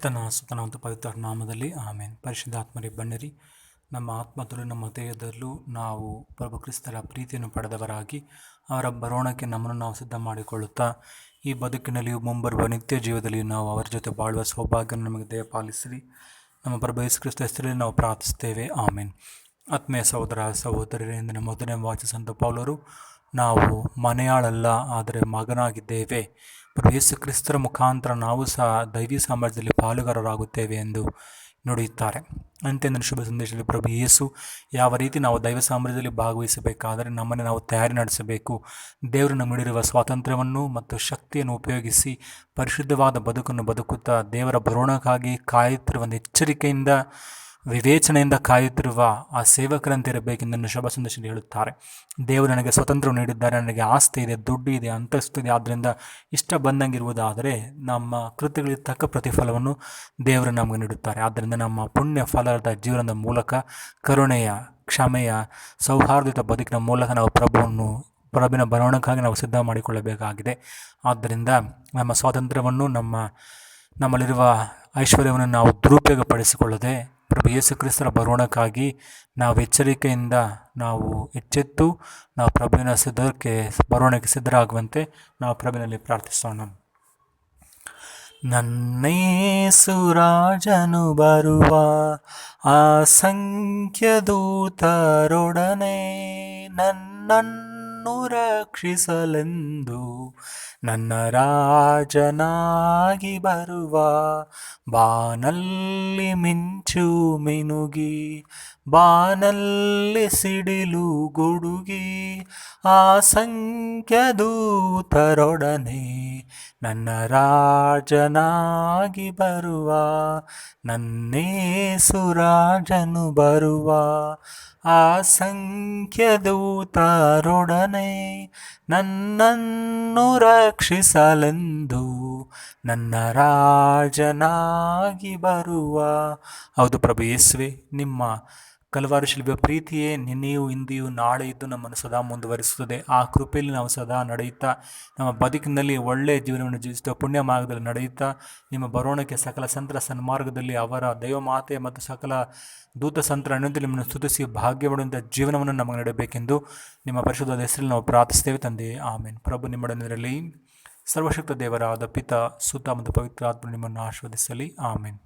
ಪಿತನ ಸುತನ ಮತ್ತು ಪವಿತ್ರ ನಾಮದಲ್ಲಿ ಆಮೇನ್. ಪರಿಶುದ್ಧಾತ್ಮರೇ ಬನ್ನಿರಿ. ನಮ್ಮ ಆತ್ಮದಲ್ಲೂ ನಮ್ಮ ದೇಹದಲ್ಲೂ ನಾವು ಪ್ರಭು ಕ್ರಿಸ್ತರ ಪ್ರೀತಿಯನ್ನು ಪಡೆದವರಾಗಿ ಅವರ ಬರೋಣಕ್ಕೆ ನಮ್ಮನ್ನು ನಾವು ಸಿದ್ಧ ಮಾಡಿಕೊಳ್ಳುತ್ತಾ ಈ ಬದುಕಿನಲ್ಲಿಯೂ ಮುಂಬರುವ ನಿತ್ಯ ಜೀವದಲ್ಲಿಯೂ ನಾವು ಅವರ ಜೊತೆ ಬಾಳುವ ಸೌಭಾಗ್ಯ ನಮಗೆ ದಯಪಾಲಿಸಿರಿ. ನಮ್ಮ ಪ್ರಭು ಯೇಸು ಕ್ರಿಸ್ತ ಹೆಸರಲ್ಲಿ ನಾವು ಪ್ರಾರ್ಥಿಸ್ತೇವೆ, ಆಮೇನ್. ಆತ್ಮೀಯ ಸಹೋದರ ಸಹೋದರಿಯರಿಂದ ನಮ್ಮ ಮೊದಲನೇ ವಾಕ್ಯ ಸಂತ ಪೌಲರು, ನಾವು ಮನೆಯಾಳಲ್ಲ ಆದರೆ ಮಗನಾಗಿದ್ದೇವೆ, ಪ್ರಭು ಯೇಸು ಕ್ರಿಸ್ತರ ಮುಖಾಂತರ ನಾವು ಸಹ ದೈವಿ ಸಾಮ್ರಾಜ್ಯದಲ್ಲಿ ಪಾಲುಗಾರರಾಗುತ್ತೇವೆ ಎಂದು ನುಡಿಯುತ್ತಾರೆ. ಅಂತ್ಯದ ಶುಭ ಸಂದೇಶದಲ್ಲಿ ಪ್ರಭು ಯೇಸು ಯಾವ ರೀತಿ ನಾವು ದೈವ ಸಾಮ್ರಾಜ್ಯದಲ್ಲಿ ಭಾಗವಹಿಸಬೇಕಾದರೆ ನಮ್ಮನ್ನು ನಾವು ತಯಾರಿ ನಡೆಸಬೇಕು, ದೇವರು ನಮ್ಮಲ್ಲಿರುವ ಸ್ವಾತಂತ್ರ್ಯವನ್ನು ಮತ್ತು ಶಕ್ತಿಯನ್ನು ಉಪಯೋಗಿಸಿ ಪರಿಶುದ್ಧವಾದ ಬದುಕನ್ನು ಬದುಕುತ್ತಾ ದೇವರ ಬರೋಣಕ್ಕಾಗಿ ಕಾಯುತ್ತಿರುವ ಒಂದು ಎಚ್ಚರಿಕೆಯಿಂದ ವಿವೇಚನೆಯಿಂದ ಕಾಯುತ್ತಿರುವ ಆ ಸೇವಕರಂತಿರಬೇಕೆಂದು ಶುಭ ಸಂದೇಶದಲ್ಲಿ ಹೇಳುತ್ತಾರೆ. ದೇವರು ನನಗೆ ಸ್ವತಂತ್ರ ನೀಡಿದ್ದಾರೆ, ನನಗೆ ಆಸ್ತಿ ಇದೆ, ದುಡ್ಡು ಇದೆ, ಅಂತಸ್ತು ಇದೆ, ಆದ್ದರಿಂದ ಇಷ್ಟ ಬಂದಂಗಿರುವುದಾದರೆ ನಮ್ಮ ಕೃತ್ಯಗಳಿಗೆ ತಕ್ಕ ಪ್ರತಿಫಲವನ್ನು ದೇವರು ನಮಗೆ ನೀಡುತ್ತಾರೆ. ಆದ್ದರಿಂದ ನಮ್ಮ ಪುಣ್ಯ ಫಲದ ಜೀವನದ ಮೂಲಕ ಕರುಣೆಯ, ಕ್ಷಮೆಯ, ಸೌಹಾರ್ದಯುತ ಬದುಕಿನ ಮೂಲಕ ನಾವು ಪ್ರಭುವಿನ ಬರೋಣಕ್ಕಾಗಿ ನಾವು ಸಿದ್ಧ ಮಾಡಿಕೊಳ್ಳಬೇಕಾಗಿದೆ. ಆದ್ದರಿಂದ ನಮ್ಮ ಸ್ವಾತಂತ್ರ್ಯವನ್ನು ನಮ್ಮಲ್ಲಿರುವ ಐಶ್ವರ್ಯವನ್ನು ನಾವು ದುರುಪಯೋಗಪಡಿಸಿಕೊಳ್ಳದೆ ಪ್ರಭು ಯೇಸು ಕ್ರಿಸ್ತರ ಬರೋಣಕ್ಕಾಗಿ ನಾವು ಎಚ್ಚರಿಕೆಯಿಂದ ನಾವು ಎಚ್ಚೆತ್ತು ನಾವು ಪ್ರಭುವಿನ ಬರೋಣಕ್ಕೆ ಸಿದ್ಧರಾಗುವಂತೆ ನಾವು ಪ್ರಭುವಿನಲ್ಲಿ ಪ್ರಾರ್ಥಿಸೋಣ. ನನ್ನೇಸು ರಾಜನು ಬರುವ ಅಸಂಖ್ಯ ದೂತರೊಡನೆ ನನ್ನನ್ನು ರಕ್ಷಿಸಲೆಂದು ನನ್ನ ರಾಜನಾಗಿ ಬರುವ, ಬಾನಲ್ಲಿ ಮಿಂಚು ಮಿನುಗಿ ಬಾನಲ್ಲಿ ಸಿಡಿಲು ಗುಡುಗಿ ಅಸಂಖ್ಯ ದೂತರೊಡನೆ ನನ್ನ ರಾಜನಾಗಿ ಬರುವ, ನನ್ನೇಸು ರಾಜನು ಬರುವ ಅಸಂಖ್ಯ ದೂತರೊಡನೆ ನನ್ನನ್ನು ರಕ್ಷಿಸಲೆಂದು ನನ್ನ ರಾಜನಾಗಿ ಬರುವ. ಹೌದು ಪ್ರಭು ಯೇಸುವೆ, ನಿಮ್ಮ ಕಲ್ವಾರಿ ಶಿಲುಬೆಯ ಪ್ರೀತಿಯೇ ನಿನ್ನೆಯೂ ಇಂದಿಯೂ ನಾಳೆ ಇದ್ದು ನಮ್ಮನ್ನು ಸದಾ ಮುಂದುವರಿಸುತ್ತದೆ. ಆ ಕೃಪೆಯಲ್ಲಿ ನಾವು ಸದಾ ನಡೆಯುತ್ತಾ ನಮ್ಮ ಬದುಕಿನಲ್ಲಿ ಒಳ್ಳೆಯ ಜೀವನವನ್ನು ಜೀವಿಸುತ್ತಾ ಪುಣ್ಯ ಮಾರ್ಗದಲ್ಲಿ ನಡೆಯುತ್ತಾ ನಿಮ್ಮ ಬರೋಣಕ್ಕೆ ಸಕಲ ಸಂತರ ಸನ್ಮಾರ್ಗದಲ್ಲಿ ಅವರ ದೈವಮಾತೆ ಮತ್ತು ಸಕಲ ದೂತ ಸಂತರ ಅನ್ನೋದು ನಿಮ್ಮನ್ನು ಸ್ತುತಿಸಿ ಭಾಗ್ಯಪಡುವಂಥ ಜೀವನವನ್ನು ನಮಗೆ ನೀಡಬೇಕೆಂದು ನಿಮ್ಮ ಪರಿಶುದ್ಧ ಹೆಸರಲ್ಲಿ ನಾವು ಪ್ರಾರ್ಥಿಸ್ತೇವೆ ತಂದೆಯೇ, ಆಮೇನ್. ಪ್ರಭು ನಿಮ್ಮೊಡನಿರಲಿ. ಸರ್ವಶಕ್ತ ದೇವರಾದ ಪಿತ, ಸುತ ಮತ್ತು ಪವಿತ್ರ ಆತ್ಮ ನಿಮ್ಮನ್ನು ಆಶೀರ್ವದಿಸಲಿ, ಆಮೇನ್.